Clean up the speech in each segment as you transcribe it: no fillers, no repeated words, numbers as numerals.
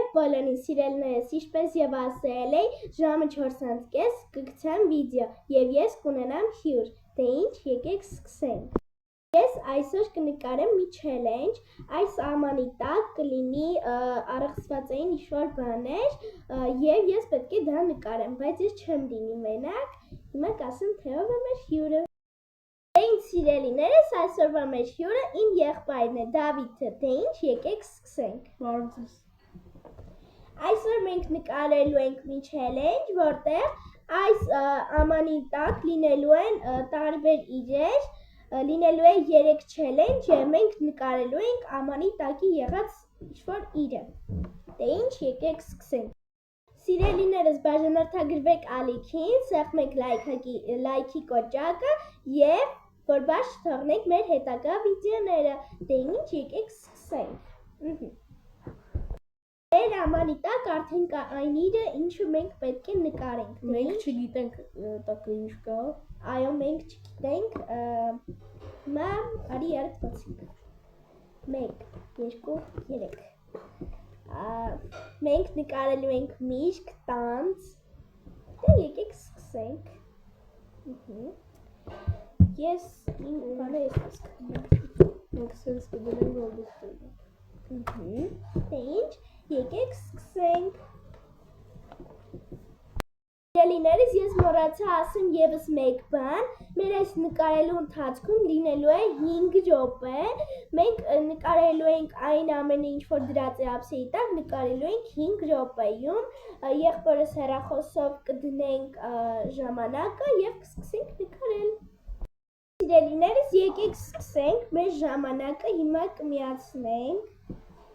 Եվ բոլորին սիրելիներս, ինչպես եւ ասել էի, ժամը 4:30 կգցեմ վիդեո եւ ես կունենամ հյուր, դե ինչ, եկեք սկսենք։ Ես այսօր կնկարեմ մի challenge, այս ամանի տակ կլինի առեղծվածային ինչ-որ բաներ եւ ես պետք է դա նկարեմ, բայց ես չեմ լինի մենակ, հիմա կասեմ թե ով է մեր հյուրը։ Դե ինչ սիրելիներս, այսօրվա մեր հյուրը իմ եղբայրն է, Դավիթը, դե ինչ, եկեք սկսենք։ Այսօր մենք նկարելու ենք մի challenge, որտեղ այս ամանի տակ լինելու են տարբեր իրեր, լինելու է 3 challenge եւ մենք նկարելու ենք ամանի տակի եղած ինչ-որ իրը։ Դե ինչ, եկեք սկսենք։ Սիրելիներս, բաժանորդագրվեք ալիքին, սեղմեք լայքի կոճակը եւ որ բաց չթողնեք մեր հետագա վիդեոները։ Դե ինչ, եկեք սկսենք։ Մեր ամանի տակ արդեն կա այն իրը, ինչը մենք պետք է նկարենք։ Մենք չգիտենք տակը ինչ կա։ Այո, մենք չգիտենք, հիմա արի երդ բացենք, 1, 2, 3, մենք նկարելու ենք միշկ, տանց, դե եկեք սկսենք, ես իմ բանը ես կսկրում, մենք սենց կդնենք որ դուստել, դե ինչ, եկեք սկսենք, Սիրելիներս, ես մոռացա ասեմ ևս մեկ բան, մեր այս նկարելու ընթացքում լինելու է 5 րոպե, մենք նկարելու ենք այն ամենը, ինչ որ դրած է ափսեի տակ, նկարելու ենք 5 րոպեում, եղբորս հեռախոսով կդնենք ժամանակը եւ կսկսենք նկարել։ Սիրելիներս, եկեք սկսենք մեր ժամանակը, հիմա կմիացնենք,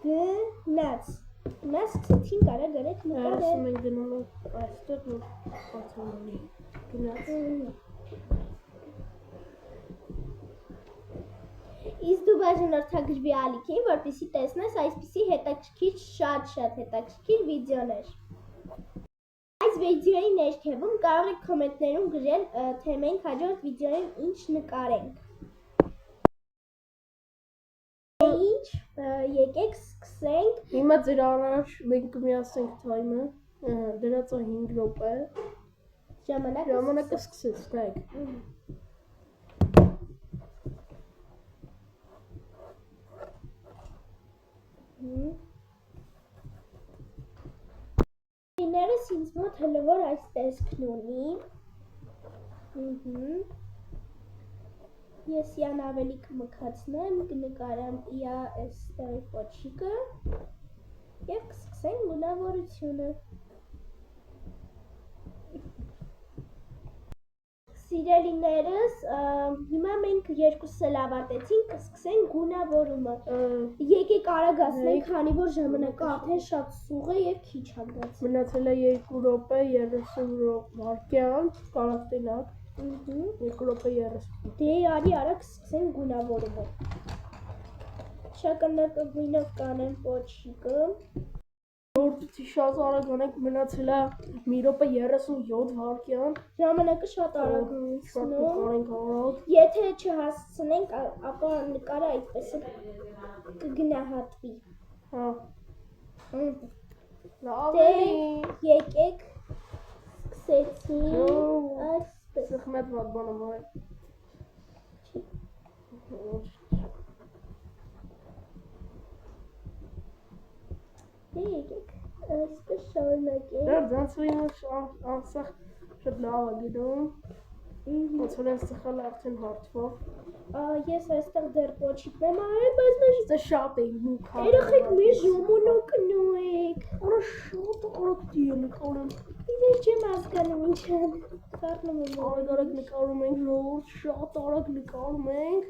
գնաց։ Հիմա սկսեցինք արագ-արագ նկարել։ Այսօր մենք գնում ենք այստեղ որ բացանունի գնաց։ Իսկ դու բաժանորդագրվի ալիքին, որպեսզի տեսնես այսպիսի հետաքրքիր, շատ հետաքրքիր վիդեոներ։ Այս վիդեոյի ներքևում կարող եք կոմենտներում գրել, թե մենք հաջորդ վիդեոյին ինչ նկարենք։ Ինչ, եկեք սկսենք։ Հիմա ձեր առաջ մենք կմիացնենք թայմը, դրած է 5 րոպե։ Ժամանակը սկսեց, նայեք։ Իներս ինձ մոտ հլվոր այս տեսքն ունի։ Ես յան ավելի կմքացնեմ, կնկարեմ իա էստեղի պոչիկը և կսկսենք գունավորությունը։ Սիրելիներս, հիմա մենք երկուսս էլ ավարտեցինք, կսկսենք գունավորումը։ Եկեք արագ ասենք, քանի որ ժամանակը արդեն շատ սուղ է և քիչ հագած։ Մնացել է 2 րոպե 30 վայրկյան, կարող տենակ։ 2 րոպե 30։ Դե արի արագ սկսենք գունավորումը։ Շագանակագույնով կանեմ պոչիկը։ Որտի շատ արագ անենք, մնացել է 1 րոպե 37 վայրկյան։ Ժամանակը շատ արագ Շատ նկարենք արագ։ Եթե չհասցնենք, ապա նկարը այդպես կգնահատվի։ Հա։ Դե եկեք սկսեցինք այսպես։ Սխմետ վատ բան եմ արել։ Դե եկեք այսպես շարունակենք։ Դեռ ձանցվի անսախ շատ լավ է գիտում։ Ոնց որ են սխալ արդեն հարթվով։ Ես այստեղ դեռ պոչիկն եմ արել, բայց մեր Դա շատ է մուք հա։ երեխեք մի ժամանակ նույք։ Արա շատ արագ դիը նկարում։ Ես չեմ հասկանում ինչ են։ Խառնում եմ Արագ նկարում ենք, ժողովուրդ շատ արագ նկարում ենք։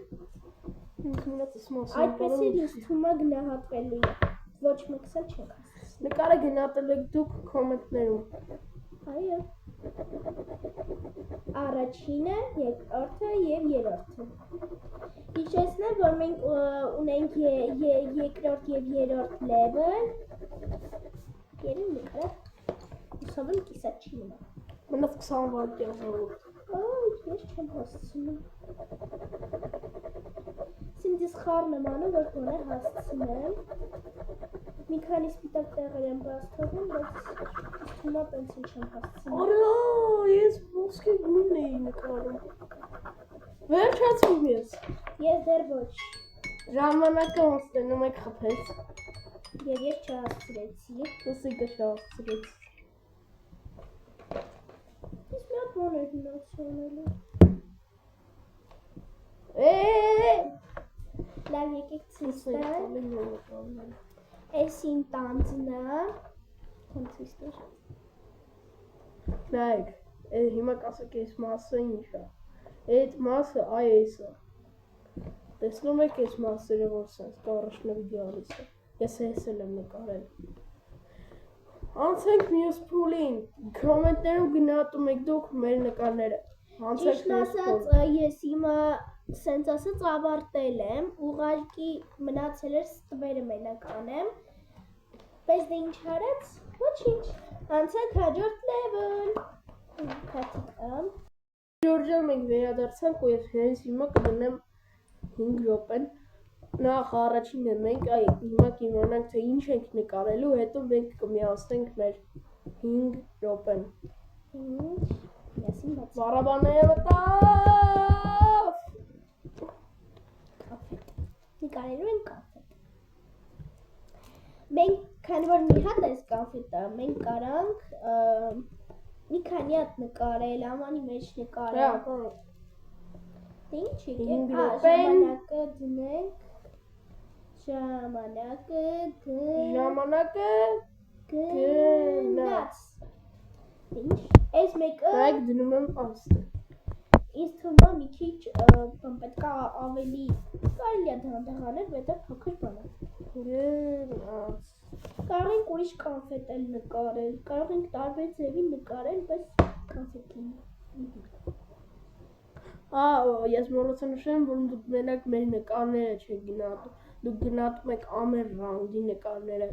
Ինձ մնացած մասը։ Այդպես էլ ինձ թվում է գնահատվելու է։ Ոչ մեկս էլ չեք հասցնում։ Նկարը գնահատել եք դուք կոմենտներում։ Այո։ Առաջինը, երկրորդը եւ երրորդը։ Հիշեցնեմ, որ մենք ունենք երկրորդ եւ երրորդ level։ Գերին նկարը։ Հուսով եմ կիսատ չի մնա։ Մնաց 20 վայրկյան ժողովուրդ։ Ես չեմ հասցնում։ Սինձ ես խառն եմ անում, որ գոնե հասցնեմ։ Մի քանի սպիտակ տեղեր եմ բաց թողում, բայց հիմա պենսիլ չեմ հասցնում։ Արա, ես ոսկե գույն էի նկարում։ Վերջացում ես։ Ես դեռ ոչ։ Ժամանակը ոնց տենում եք խփեց։ Եվ ես չհասցրեցի։ Ոսիկը շահացրեց։ Իսկ մի հատ բան էր մնացել։ Լավ, եկեք ցույց տամ։ Էս իմ տանձնը։ Կոնցիստոր։ Նայեք, հիմա կասեք այս մասը ինչ է։ Այդ մասը այ էս է։ Տեսնում եք այս մասերը որ սենց կառաջնովի գալիս է։ Ես էս եմ նկարել։ Անցենք մյուս փուլին։ Կոմենտներում գնահատում եք դուք մեր նկարները։ Ճիշտ ասած, ես իմը սենց ասած ավարտել եմ, ուղղակի մնացել էր ստվերը մենակ անեմ, բայց դե ինչ արեց, ոչինչ, անցանք հաջորդ level, քաթիկը։ Ժորջան մենք վերադարձանք ու ես հենց հիմա կդնեմ 5 րոպեն, նախ առաջինը մենք հիմա կիմանանք թե ինչ ենք նկարելու, հետո մենք կմիացնենք մեր 5 րոպեն։ Ինչ, եսին բաց։ Վառաբանը մտավ։ Կաֆետ, նկարելու են կաֆետ։ Մենք, քանի որ մի հատ ես կաֆետը, մենք կարանք մի քանի հատ նկարել, ամանի մեջ նկարել։ Ինչ եկեք, ժամանակը դնենք, ժամանակը գնաց։ Ինչ, այս մեկը Նայեք դնում եմ աստը։ ինձ թվում է մի քիչ պետք է ավելի կարելի է դանդաղ անել, որտեղ փոքր բան է։ Գնաց։ Կարող ենք ուրիշ կոնֆետ էլ նկարել, կարող ենք տարբեր ձևի նկարել, բայց կոնֆետին։ Ես մոռացա նշեմ, որ դուք մենակ մեր նկարները չեք գնահատում, դուք գնահատում եք ամեն ռաունդի նկարները։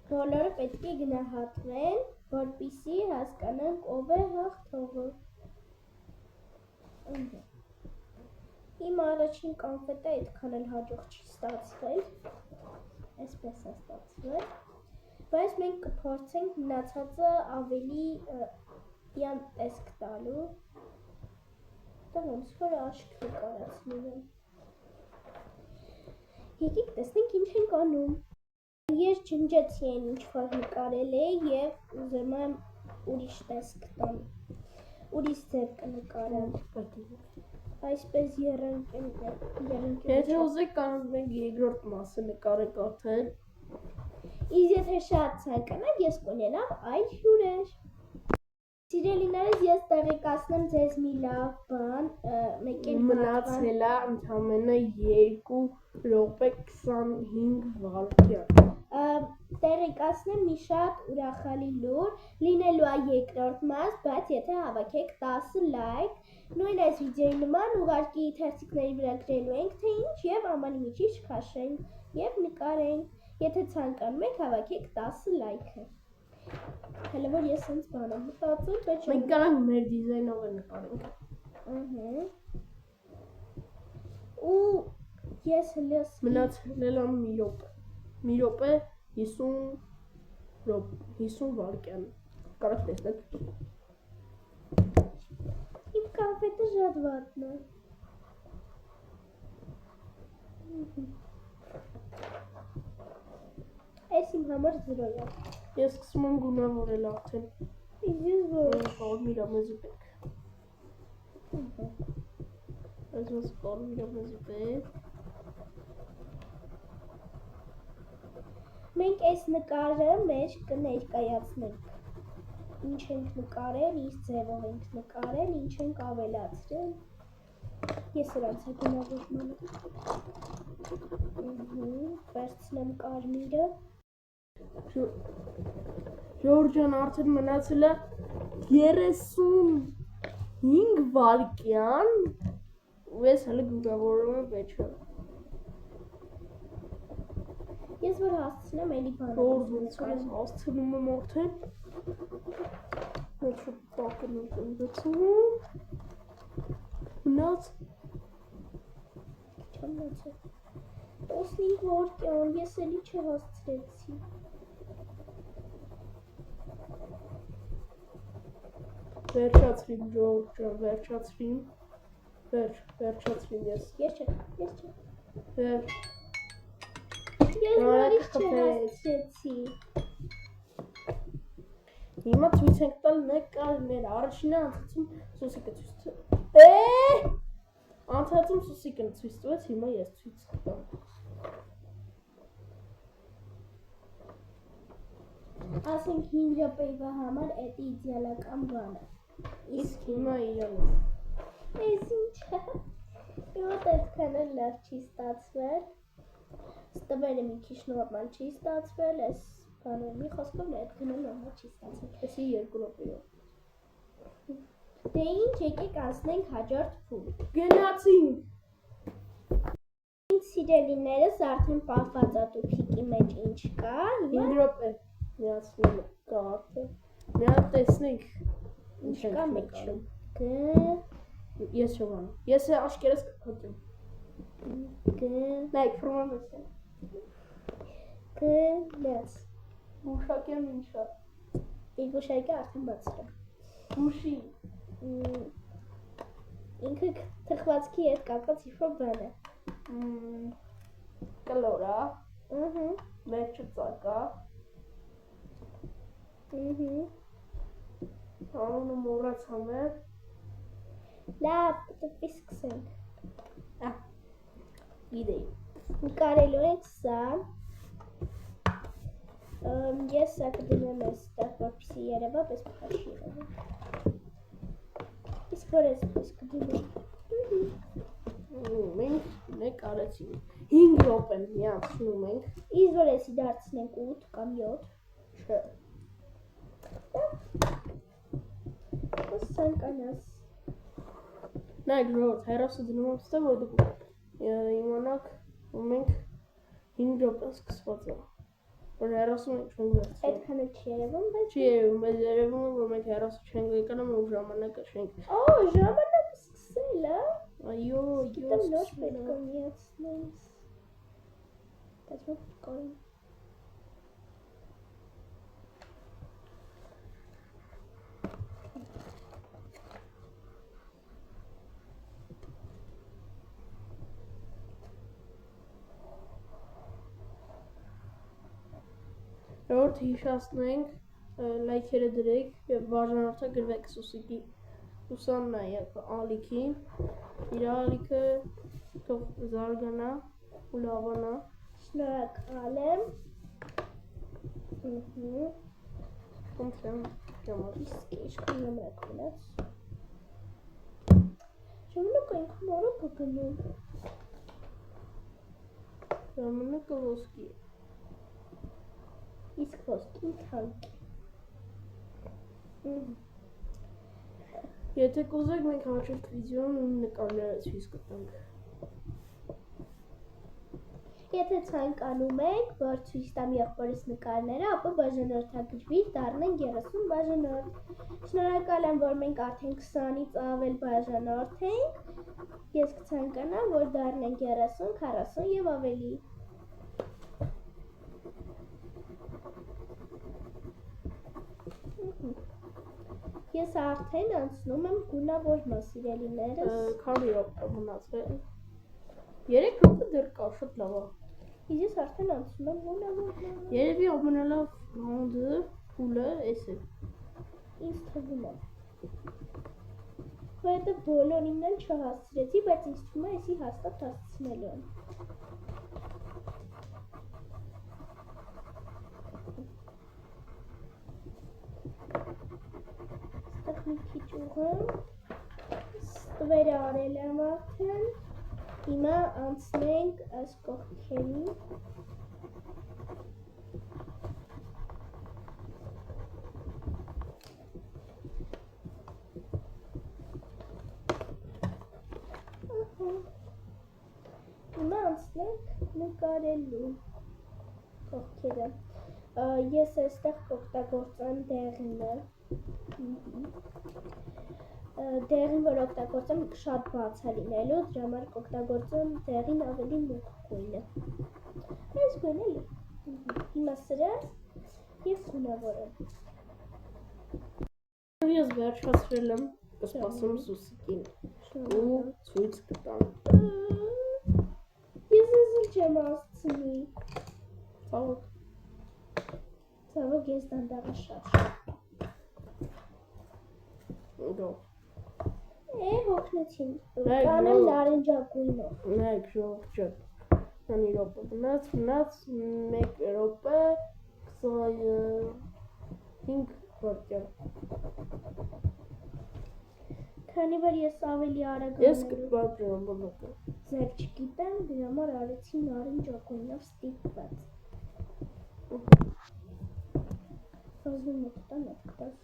Բոլորը պետք է գնահատվեն, որպեսզի հասկանանք ով է հաղթողը։ Իմ առաջին կոնֆետը այդքան էլ հաջող չի ստացվել, այսպես է ստացվել, բայց մենք կփորձենք մնացածը ավելի յան տեսք տալու, դա ոնց որ աշկ նկարացնում եմ։ Եկեք տեսնենք ինչ ենք անում։ Ես ջնջեցի այն ինչ որ նկարել է և ուզում եմ ուրիշ տեսք տամ, ուրիշ ձև կնկարեմ, այսպես երընկել։ Եթե ուզեք կարող մենք երկրորդ մասը նկարենք արդեն։ Իսկ եթե շատ ցանկանաք, ես կունենամ այլ հյուրեր։ Սիրելիներս, ես տեղեկացնեմ ձեզ մի լավ բան, մնացել է ընդամենը 2 րոպե 25 վայրկյան։ Տեղեկացնեմ մի շատ ուրախալի լուր, լինելու է երկրորդ մաս, բայց եթե հավաքեք 10 լայք, նույն այս վիդեոյի նման ուղղակի թերթիկների վրա գրելու ենք թե ինչ և ամանի միջի չքաշենք և նկարենք, եթե ցանկանում եք հավաքեք 10 լայքը։ Հələ որ ես հենց բան եմ մտածում, բայց մենք կարանք մեր դիզայնով է նկարենք։ Ու ես հələ մնացել է մի րոպե 50 վայրկյան։ Կարաք տեսնեք։ Իմ կոնֆետը շատ վատն է։ Այս իմ համար 0 է։ Ես սկսում եմ գունավորել արդեն։ Իսկ ես որ Կարմիր ամեզի պետք։ Այս մասը կարմիր ամեզի պետք։ Մենք այս նկարը մեջ կներկայացնենք։ Ինչ ենք նկարել, ինչ ձևով ենք նկարել, ինչ ենք ավելացրել։ Ես սրանց է գունավորում եմ։ Վերցնեմ կարմիրը։ Ժորջան արդեն մնացել է 35 վայրկյան ու ես հələ գունավորում եմ վեճը։ Ես որ հասցնեմ էլի բանը։ Ոնց այս հասցնում եմ արդեն։ Մեծ տակն եմ գցում։ Մնաց։ Չմնացել։ Օսնիկ որկյան, ես էլի չհասցրեցի։ Վերջացրիմ ժողովուրդ ջան, վերջացրիմ։ Վերջացրիմ ես։ Ես չէ։ Վերջ։ Ես նորից չհասցրեցի։ Հիմա ցույց ենք տալ նկարները։ Առաջինը անցածում Սուսիկը ցույց տվեց։ Անցածում Սուսիկն ցույց տվեց, հիմա ես ցույց կտամ։ Ասենք 5 րոպեվա համար էդ իդեալական բանը։ Իսկ հիմա իրան։ Էս ինչ է։ Յոտ այդքան էլ լավ չի ստացվել։ Ստվերը մի քիչ նորմալ չի ստացվել, էս բանը մի խոսքով այդքան էլ նորմալ չի ստացվել։ Էսի 2 րոպեով։ Դե ինչ, եկեք անցնենք հաջորդ փուլ։ Գնացինք։ Ինձ սիրելիներս արդեն պահված է տուփիկի մեջ ինչ կա։ 5 րոպե։ Միացնում կարտը։ Մի հատ տեսնենք Ինչ կա մեջում։ Ես չողան։ Ես աշկերս կփոթեմ։ Նայք ֆորմալս է։ Լես։ Գուշակեմ ինչա։ Իգուշայկը արդեն բացել է։ Գուշի։ Ինքը թխվածքի հետ կապված ինչ-որ բան է։ Կլորա։ Մեջը ծակա։ Անունը մոռացամ է։ Լավ, տպի սկսենք։ Գիտեի։ Նկարելու ենք սա։ Ես սա կդնեմ այստեղ, որպեսզի երևա, պես փաշի երևա։ Իսկ որ այսպես կդնեմ։ Մենք նկարեցինք 5 րոպե միացնում ենք։ Իսկ որ էսի դարձնենք 8 կամ 7։ Չէ։ Սանկանաս։ Նայք ժողովուրդ, հեռասը դնում եմ ստեղ, որ դուք իմանաք, որ մենք 5 րոպե սկսված է։ Որ հեռասում ենք չենք վերցնում։ Այդքան էլ չի երևում, բայց Չի երևում, բայց երևում է, որ մենք հեռասը չենք եկանում ու ժամանակը չենք։ ժամանակը սկսել է։ Այո, Դեմ նոր պետք է միացնենք։ Բայց ոչ կորին։ Ժողովուրդ հիշացնենք, լայքերը դրեք և բաժանորդը գրվեք Սուսիկի Սուսաննա և ալիքի, իր ալիքը թող զարգանա ու լավանա։ Շնորհակալ եմ։ Խնդրեմ, ժամանակ։ Իսկ ինչքան ժամանակ մնաց։ Ժամանակը ինքն նորը կգնում։ Ժամանակը ոսկի է։ Իսկ ոսկին թանկ է։ Եթե կուզեք, մենք հաջորդ վիդեոն նկարները ցույց կտանք։ Եթե ցանկանում եք, որ ցույց տամ եղբորս նկարները, ապա բաժանորդագրվիր, դառնենք 30 բաժանորդ։ Շնորհակալ եմ, որ մենք արդեն 20-ից ավել բաժանորդ ենք։ Ես կցանկանամ, որ դառնենք 30, 40 եւ ավելի։ Ես արդեն անցնում եմ գունավորման, սիրելիներս։ Քանի րոպե մնացել։ 3 րոպե դեռ կա, շատ լավ է։ Իսկ ես արդեն անցնում եմ գունավորման։ Երևի ամենալավ ռաունդը փուլը էս է։ Ինձ թվում է։ Որտե բոլորին էլ չհասցրեցի, բայց ինձ թվում է էսի հաստատ հասցնելու եմ։ Ստեղ մի քիչ ուղղեմ։ Ստվերը արել եմ արդեն։ Հիմա անցնենք այս կողքերին։ Հիմա անցնենք նկարելու կողքերը։ Ես այստեղ կօգտագործեմ դեղինը։ դեղին, որ օգտագործեմ, շատ բաց է լինելու, դրա համար կօգտագործեմ դեղին ավելի մուգ գույնը։ Այս գույնը էլի։ Հիմա սրած և խոնավորեմ։ Ես վերջացրել եմ, կսպասեմ Սուսիկին ու ցույց կտամ։ Ես էլ չեմ հասցնի։ Ցավոք ես դանդաղը շատ։ Հոգնեցին։ Կանեմ նարնջագույնով։ Մեկ ժողջը։ Անի րոպե մնաց 1 րոպե 25 վայրկյան։ Քանի որ ես ավելի արագ Ես կպատրեմ բոլորը։ ձեր չգիտեմ, դրա համար արեցի նարնջագույնով ստիպված։ Ուզում եք տան եկտաս։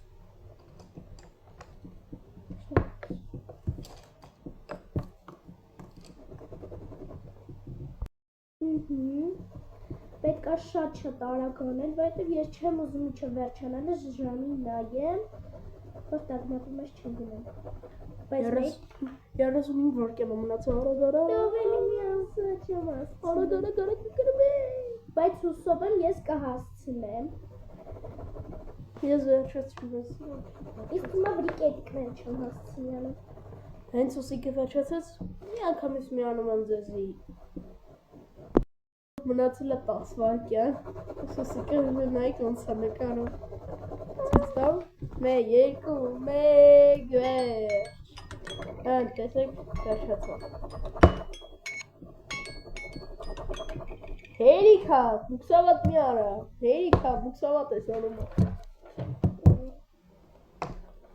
Պետք է շատ արագ անել, որովհետև ես չեմ ուզում միջը վերջանալը ժամին նայեմ, որ տագնապում ես չեմ գնում։ 35 վայրկյան մնացել արագ։ Ավելի մի ասա չեմ հասցնում։ Արագ կգրում եմ։ Բայց հուսով եմ ես կհասցնեմ։ Ես վերջացրի։ Իսկ հիմա բրիկետիկներ չեմ հասցնի։ Հենց Սուսիկը վերջացած, մի անգամից միանում եմ ձեզի։ Մնացել է 10 վայրկյան։ Սուսիկը նայեք ոնց է նկարում։ Ցույց տամ։ 1, 2, 1 վերջ։ Հենց տեսեք վերջացավ։ Հերիքա, բուքսավատ մի արա։ Հերիքա, բուքսավատ ես անում։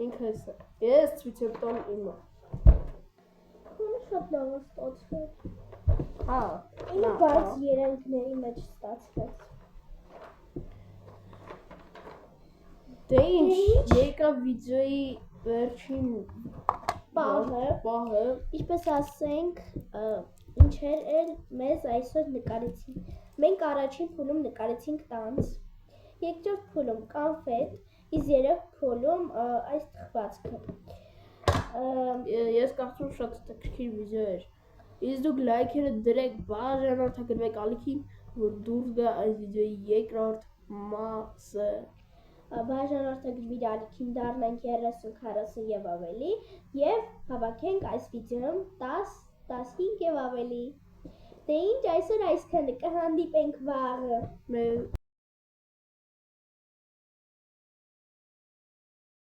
Ինքը հեսա։ Ես ցույց եմ տամ իմը։ Քոնը շատ լավ է ստացվել։ Հա։ Ինը բայց երանգների մեջ ստացվեց։ Դե ինչ, եկա վիդեոյի վերջին պահը։ Ինչպես ասենք, ինչեր էլ մեզ այսօր նկարեցին։ Մենք առաջին փուլում նկարեցինք տանց, երկրորդ փուլում կանֆետ, իսկ երրորդ փուլում այս թխվածքը։ Ես կարծում եմ շատ հետաքրքիր վիդեո էր։ Իսկ դուք լայքերը դրեք, բաժանորդագրվեք ալիքին, որ դուրս գա այս վիդեոյի երկրորդ մասը։ Բաժանորդագրվիր ալիքին, դառնանք 30-40 և ավելի և հավաքենք այս վիդեոյում 10-15 և ավելի։ Դե ինչ այսօր այսքանը, կհանդիպենք վաղը։